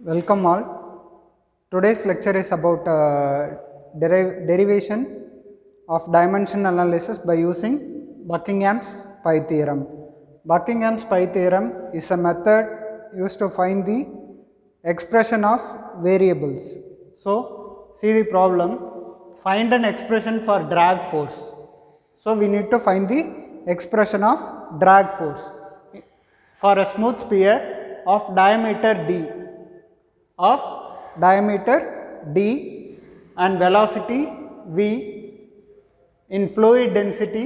Welcome all. Today's lecture is about derivation of dimension analysis by using Buckingham's pi theorem. Buckingham's pi theorem is a method used to find the expression of variables. So, see the problem, find an expression for drag force. So, we need to find the expression of drag force for a smooth sphere of diameter d and velocity v in fluid density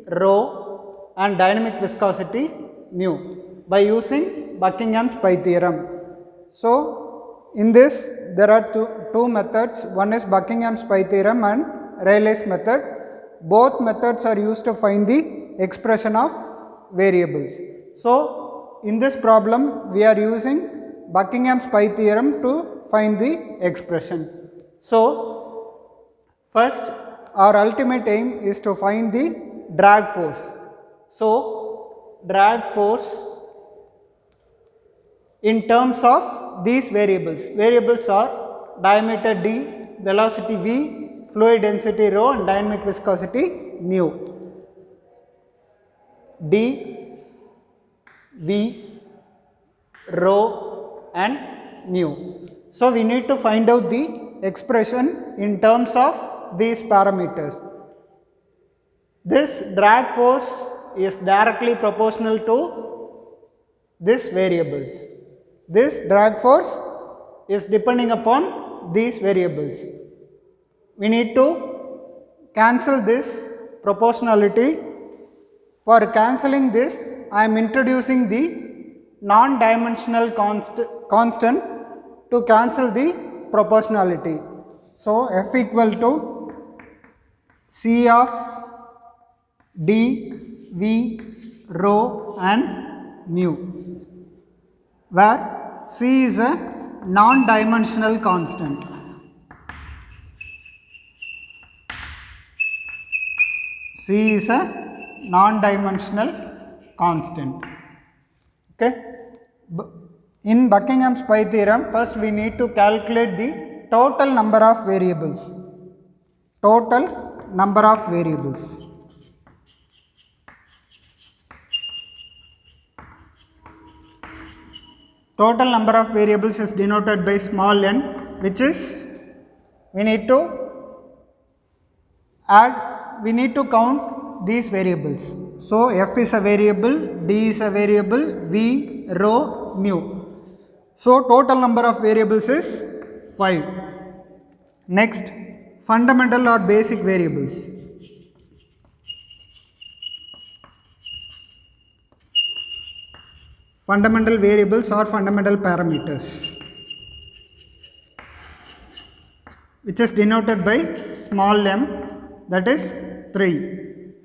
rho and dynamic viscosity mu by using Buckingham's pi theorem. So, in this there are two methods, one is Buckingham's pi theorem and Rayleigh's method. Both methods are used to find the expression of variables. So, in this problem we are using Buckingham's pi theorem to find the expression. So, first our ultimate aim is to find the drag force. So, drag force in terms of these variables. Variables are diameter d, velocity v, fluid density rho and dynamic viscosity mu. D, v, rho and mu. So, we need to find out the expression in terms of these parameters. This drag force is directly proportional to these variables. This drag force is depending upon these variables. We need to cancel this proportionality. For cancelling this, I am introducing the non-dimensional constant to cancel the proportionality. So, F equal to C of d, v, rho and mu, where C is a non-dimensional constant. C is a non-dimensional constant. Okay. In Buckingham's pi theorem, first we need to calculate the total number of variables. Total number of variables. Total number of variables is denoted by small n, which is we need to count these variables. So, F is a variable, D is a variable, V, rho, mu. So, total number of variables is 5. Next, fundamental or basic variables. Fundamental variables or fundamental parameters, which is denoted by small m, that is 3.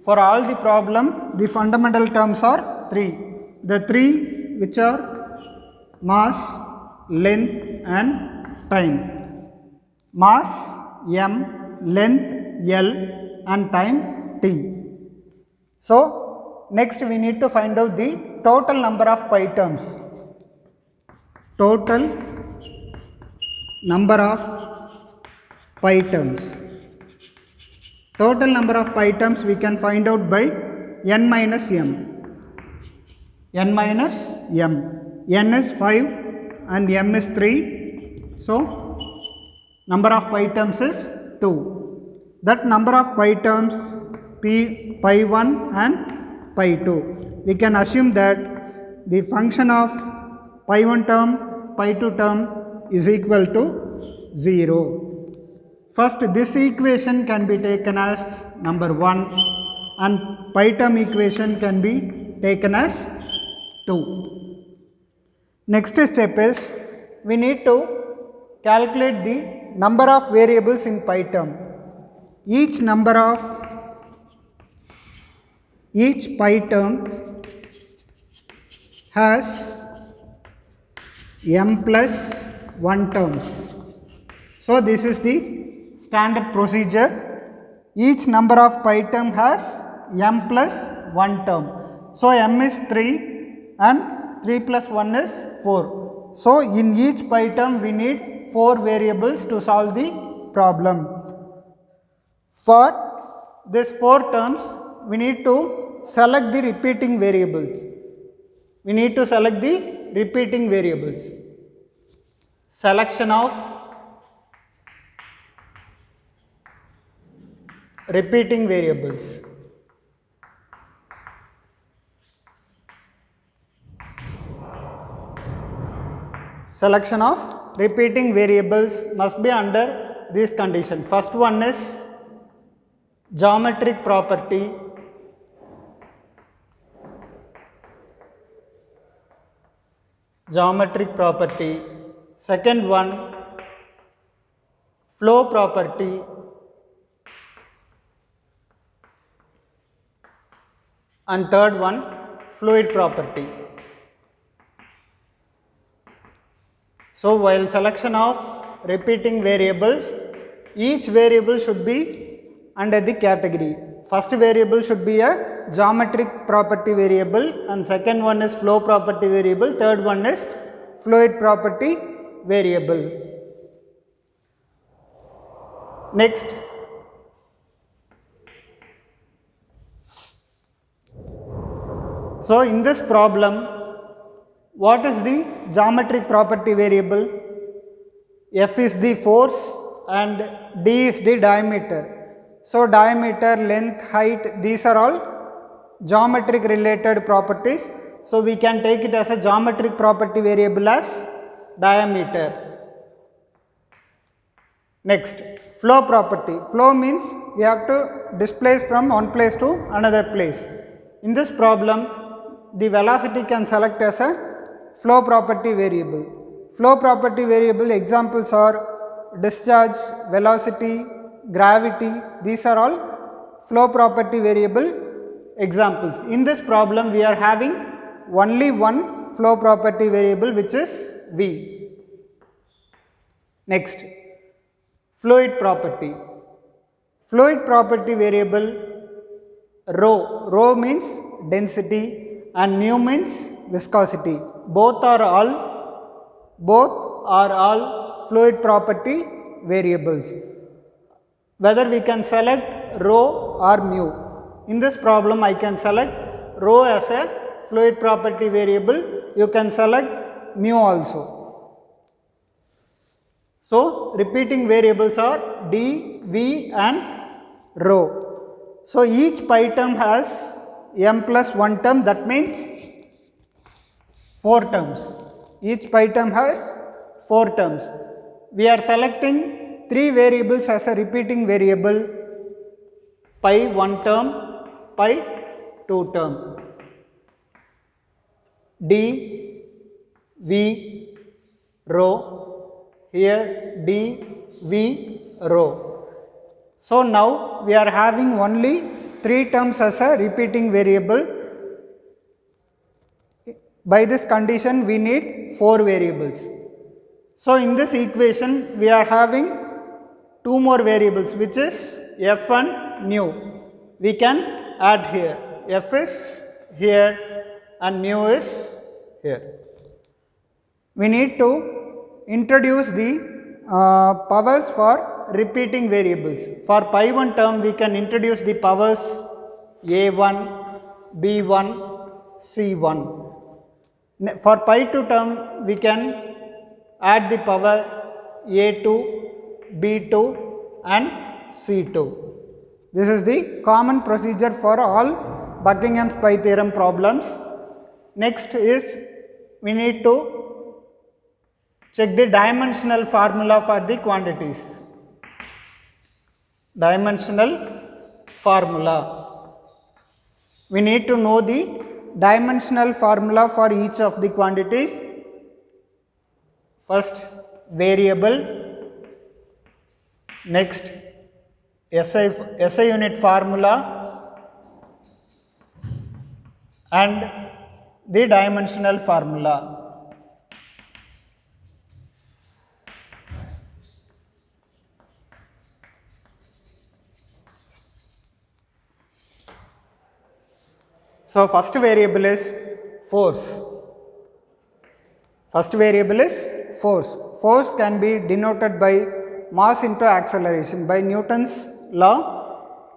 For all the problem, the fundamental terms are 3. The 3 which are mass, length and time. Mass m, length L and time t. So, next we need to find out the total number of pi terms. Total number of pi terms. Total number of pi terms we can find out by n minus m. N minus m. N is 5 and m is 3. So, number of pi terms is 2. That number of pi terms pi 1 and pi 2. We can assume that the function of pi 1 term, pi 2 term is equal to 0. First, this equation can be taken as number 1 and pi term equation can be taken as 2. Next step is we need to calculate the number of variables in pi term. Each pi term has m plus 1 terms. So, this is the standard procedure. Each number of pi term has m plus 1 term. So, m is 3 and 3 plus 1 is 4. So in each pi term we need 4 variables to solve the problem. For this 4 terms we need to select the repeating variables. We need to select the repeating variables. Selection of repeating variables. Selection of repeating variables must be under this condition. First one is geometric property. Geometric property. Second one, flow property. And third one, fluid property. So while selection of repeating variables, each variable should be under the category. First variable should be a geometric property variable, and second one is flow property variable, third one is fluid property variable. Next, so in this problem, what is the geometric property variable? F is the force and D is the diameter. So diameter, length, height, these are all geometric related properties. So we can take it as a geometric property variable as diameter. Next, flow property. Flow means we have to displace from one place to another place. In this problem, the velocity can select as a flow property variable. Flow property variable examples are discharge, velocity, gravity. These are all flow property variable examples. In this problem, we are having only one flow property variable, which is V. Next, fluid property. Fluid property variable rho. Rho means density and mu means viscosity. Both are all fluid property variables. Whether we can select rho or mu. In this problem, I can select rho as a fluid property variable. You can select mu also. So repeating variables are D, V and rho. So each pi term has m plus 1 term, that means 4 terms. Each pi term has 4 terms. We are selecting 3 variables as a repeating variable: pi 1 term, pi 2 term. D, V, rho. Here D, V, rho. So now we are having only 3 terms as a repeating variable. By this condition, we need 4 variables. So in this equation, we are having 2 more variables, which is f and mu. We can add here. F is here and mu is here. We need to introduce the powers for repeating variables. For pi 1 term, we can introduce the powers a1, b1, c1. For pi 2 term, we can add the power a2, b2 and c2. This is the common procedure for all Buckingham's pi theorem problems. Next is we need to check the dimensional formula for the quantities. Dimensional formula. We need to know the dimensional formula for each of the quantities. First, variable. Next, SI unit formula and the dimensional formula. So first variable is force. First variable is force. Force can be denoted by mass into acceleration. By Newton's law,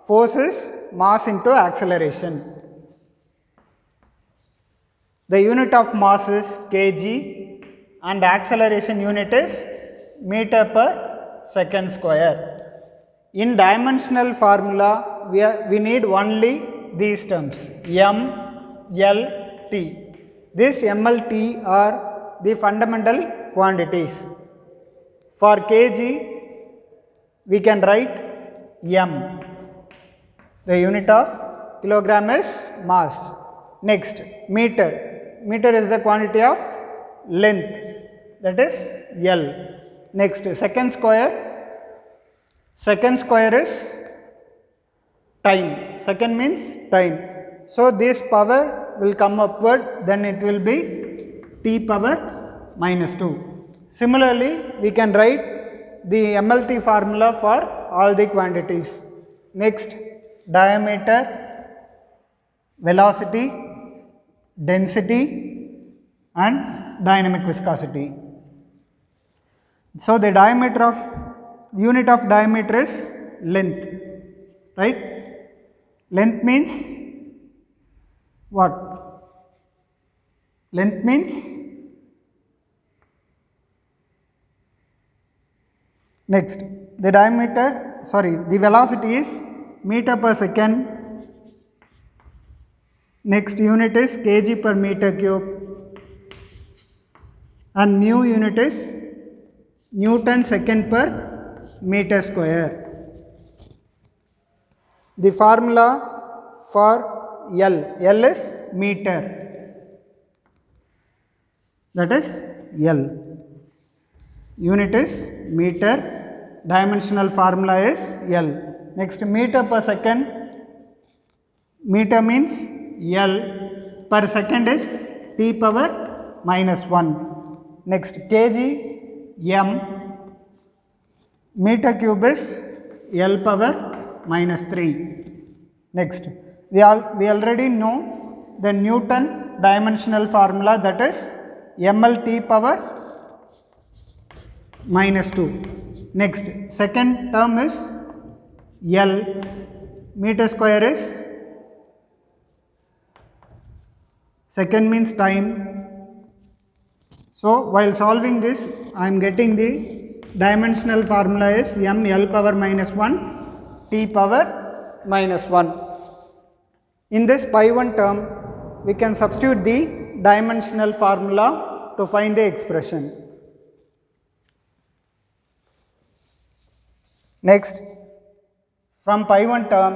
force is mass into acceleration. The unit of mass is kg and acceleration unit is meter per second square. In dimensional formula, we need only these terms m, l, t. This m, l, t are the fundamental quantities. For kg, we can write m. The unit of kilogram is mass. Next, meter. Meter is the quantity of length, that is L. Next, second square. Second square is time. Second means time. So this power will come upward, then it will be t power minus 2. Similarly, we can write the MLT formula for all the quantities. Next, diameter, velocity, density and dynamic viscosity. So the diameter of unit of diameter is length, right? Length means what? Length means next the diameter, the velocity is meter per second. Next unit is kg per meter cube and mu unit is Newton second per meter square. The formula for L is meter, that is L. Unit is meter, dimensional formula is L. Next, meter per second, meter means L, per second is t power minus 1. Next, kg, m, meter cube is L power minus 3. Next, we already know the Newton dimensional formula, that is mlt power minus 2. Next, second term is L, meter square is, second means time. So while solving this, I am getting the dimensional formula is m L power minus 1 t power minus 1. In this pi 1 term, we can substitute the dimensional formula to find the expression. Next, from pi 1 term,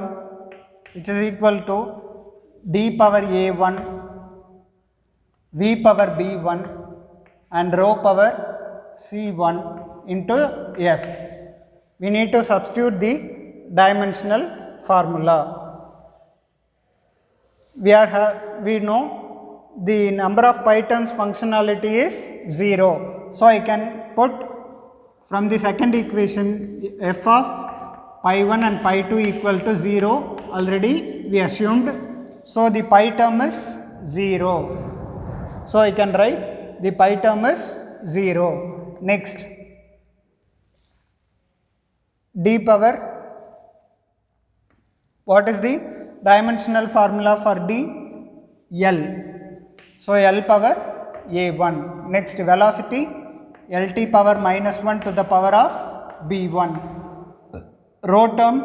which is equal to d power a1, v power b1 and rho power c1 into f. We need to substitute the dimensional formula. We know the number of pi terms functionality is 0. So I can put from the second equation f of pi 1 and pi 2 equal to 0 already we assumed. So the pi term is 0. So I can write the pi term is 0. Next, d power, what is the dimensional formula for d? L. So L power a1. Next, velocity, lt power minus 1 to the power of b1. Rho term,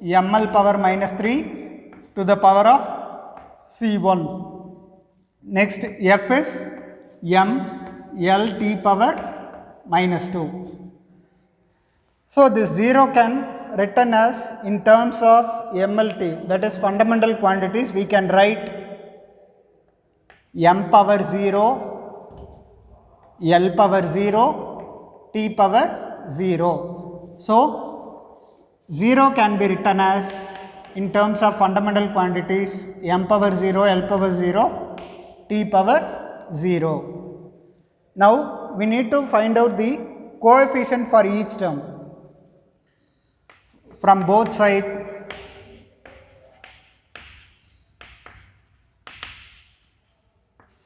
ml power minus 3 to the power of c1. Next, f is m L t power minus 2. So this 0 can written as in terms of MLT, that is fundamental quantities. We can write m power 0, L power 0, t power 0. So 0 can be written as in terms of fundamental quantities m power 0, L power 0, t power 0. Now we need to find out the coefficient for each term from both sides.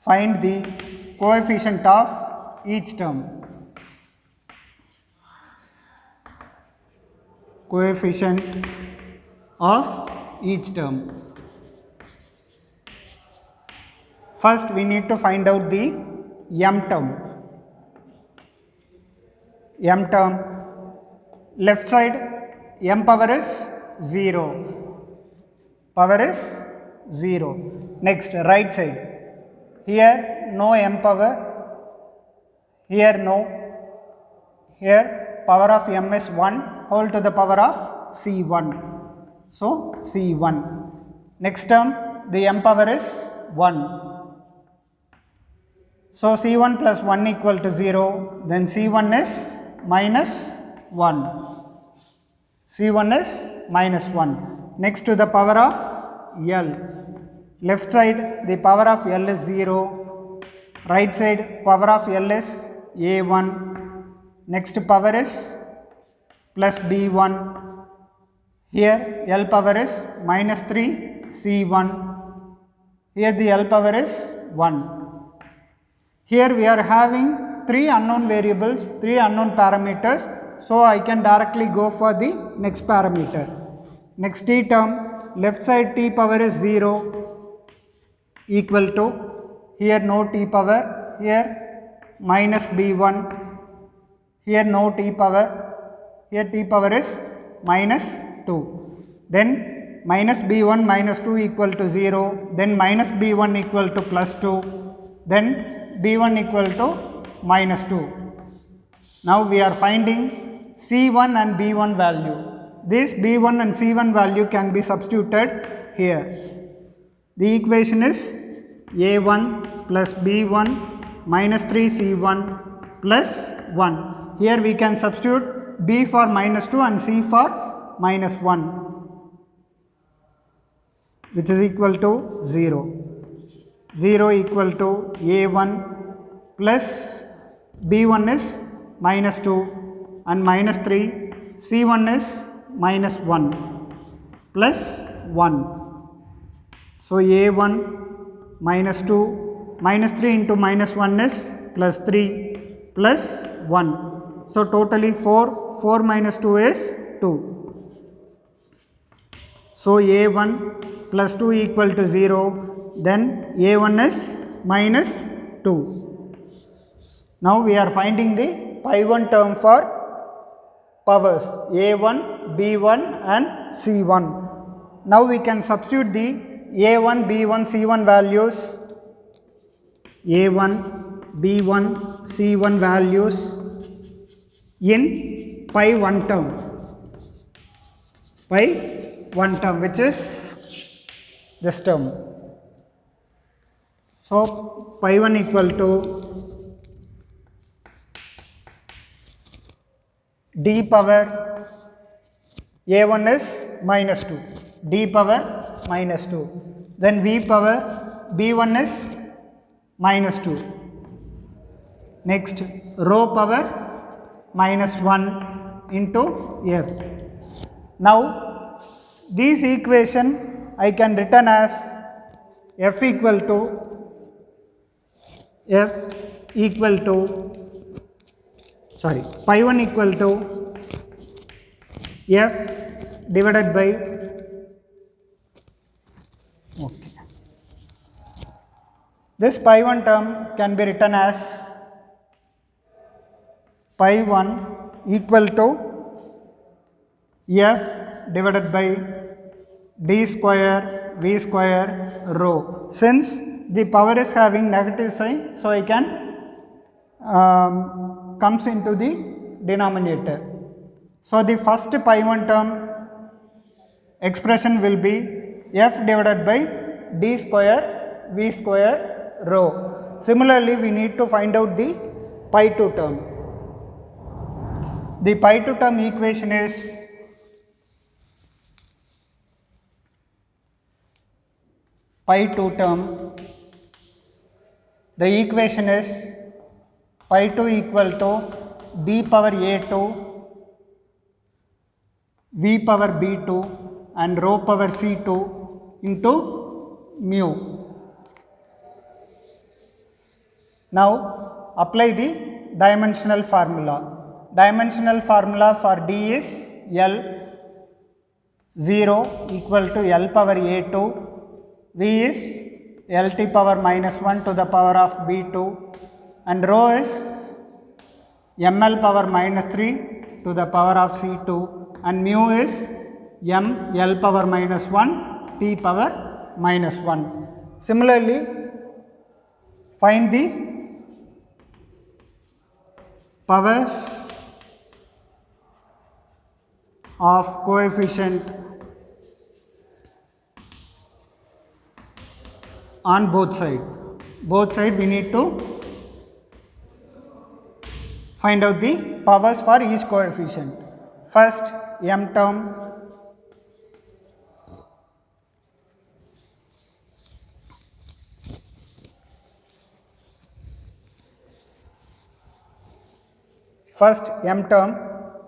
Find the coefficient of each term. Coefficient of each term. First we need to find out the m term. M term, left side m power is 0. Power is 0. Next right side, here no m power, here no, here power of m is 1 whole to the power of c1. So c1. Next term the m power is 1. So c1 plus 1 equal to 0, then c1 is minus 1. C1 is minus 1. Next to the power of L. Left side the power of L is 0. Right side power of L is A1. Next power is plus B1. Here L power is minus 3 C1. Here the L power is 1. Here we are having 3 unknown variables, 3 unknown parameters. So I can directly go for the next parameter. Next t term, left side t power is 0 equal to, here no t power, here minus b1, here no t power, here t power is minus 2. Then minus b1 minus 2 equal to 0, then minus b1 equal to plus 2, then b1 equal to minus 2. Now we are finding c1 and b1 value. This b1 and c1 value can be substituted here. The equation is a1 plus b1 minus 3c1 plus 1. Here we can substitute b for minus 2 and c for minus 1, which is equal to 0. 0 equal to a1 plus b1 is minus 2 and minus 3, c1 is minus 1 plus 1. So a1 minus 2 minus 3 into minus 1 is plus 3 plus 1. So totally 4, 4 minus 2 is 2. So a1 plus 2 equal to 0. Then a1 is minus 2. Now we are finding the pi1 term for powers a1, b1 and c1. Now we can substitute the a1, b1, c1 values, a1, b1, c1 values in pi1 term. Pi1 term, which is this term. So pi1 equal to d power a1 is minus 2, d power minus 2, then v power b1 is minus 2, next rho power minus 1 into f. Now this equation I can written as f equal to pi1 equal to f divided by this pi1 term can be written as pi1 equal to f divided by d square v square rho. Since the power is having negative sign, so I can comes into the denominator. So the first pi1 term expression will be f divided by d square v square rho. Similarly, we need to find out the pi2 term. The pi2 term equation is pi2 term. The equation is pi2 equal to b power a2, v power b2 and rho power c2 into mu. Now apply the dimensional formula. Dimensional formula for D is L 0 equal to L power A2, V is LT power minus 1 to the power of B2, and rho is ML power minus 3 to the power of C2, and mu is ML power minus 1 T power minus 1. Similarly, find the powers of coefficient on both sides. Both sides we need to find out the powers for each coefficient. First, m term. First m term,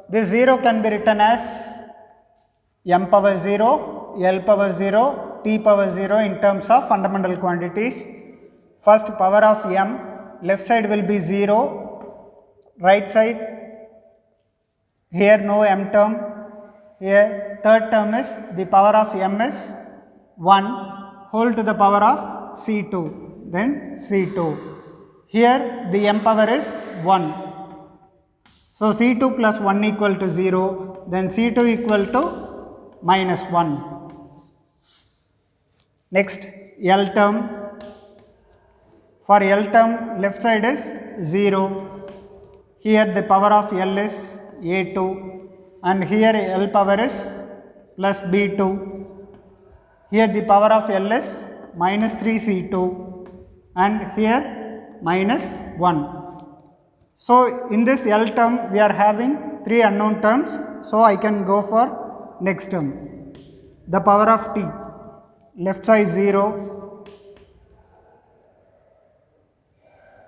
this 0 can be written as m power 0, L power 0, T power 0 in terms of fundamental quantities. First power of m, left side will be 0, right side, here no m term, here third term is the power of m is 1 whole to the power of C2, then C2. Here the m power is 1. So C2 plus 1 equal to 0, then C2 equal to minus 1. Next, L term. For L term, left side is 0. Here the power of L is A2, and here L power is plus B2. Here the power of L is minus 3C2, and here minus 1. So in this L term we are having 3 unknown terms, so I can go for next term. The power of T, left side 0,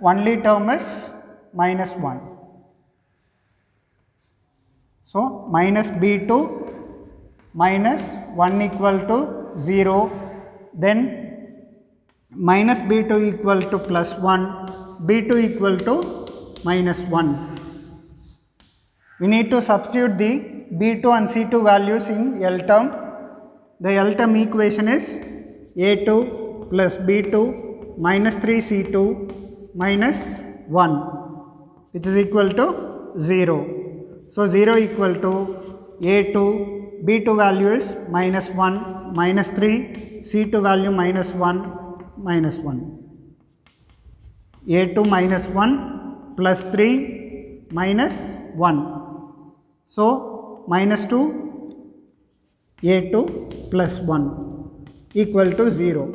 only term is minus 1. So minus B2 minus 1 equal to 0, then minus B2 equal to plus 1, B2 equal to minus 1. We need to substitute the B2 and C2 values in L term. The L term equation is A2 plus B2 minus 3C2 minus 1, which is equal to 0. So 0 equal to A2, B2 value is minus 1, minus 3, C2 value minus 1, minus 1. A2 minus 1 plus 3 minus 1. So minus 2 A2 plus 1 equal to 0.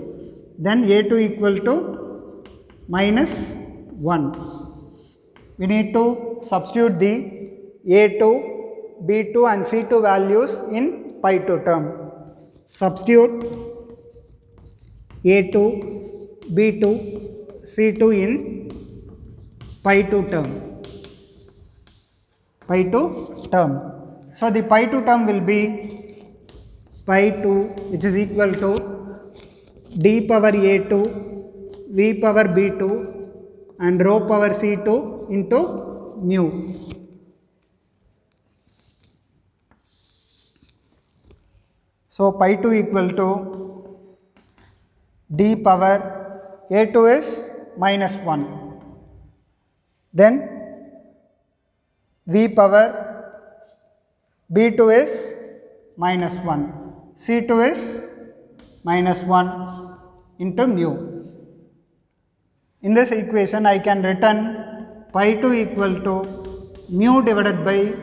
Then A2 equal to minus 1. We need to substitute the A2, B2 and C2 values in pi2 term. Substitute A2, B2, C2 in pi2 term. Pi2 term. So the pi2 term will be pi2, which is equal to d power A2, v power B2 and rho power C2 into mu. So pi2 equal to d power A2 is minus 1. Then V power B2 is minus 1, C2 is minus 1 into mu. In this equation I can written pi2 equal to mu divided by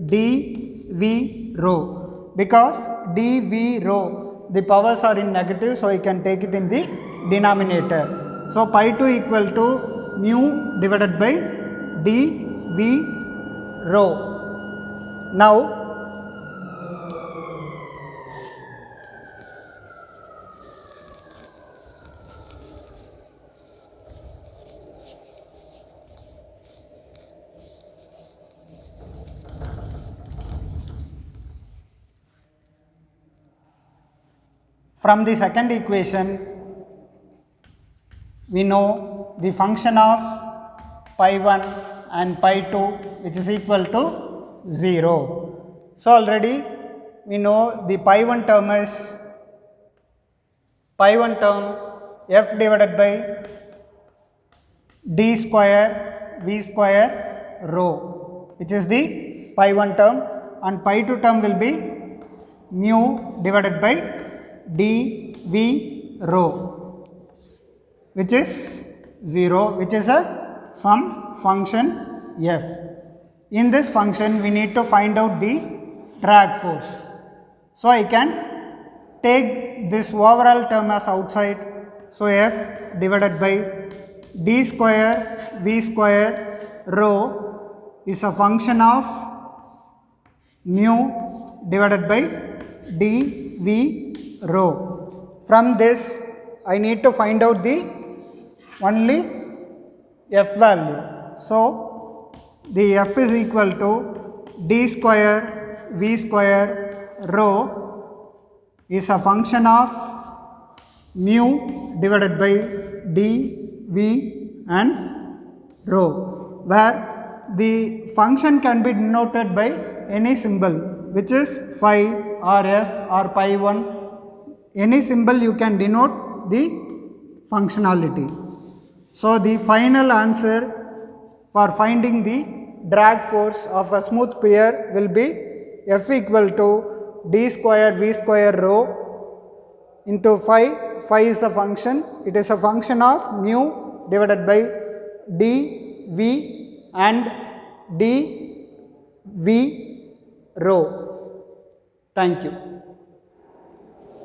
dV rho, because dV rho the powers are in negative, so I can take it in the denominator. So pi2 equal to mu divided by dV rho. Now from the second equation we know the function of pi1 and pi 2 which is equal to 0. So already we know the pi 1 term is f divided by d square v square rho, which is the pi 1 term, and pi 2 term will be mu divided by d v rho, which is 0, which is some function f. In this function we need to find out the drag force. So I can take this overall term as outside. So f divided by d square v square rho is a function of mu divided by d v rho. From this I need to find out the only f value. So the f is equal to d square v square rho is a function of mu divided by d v and rho, where the function can be denoted by any symbol, which is phi or f or pi 1. Any symbol you can denote the functionality. So the final answer for finding the drag force of a smooth sphere will be f equal to d square v square rho into phi. Phi is a function, it is a function of mu divided by d v and d v rho. Thank you.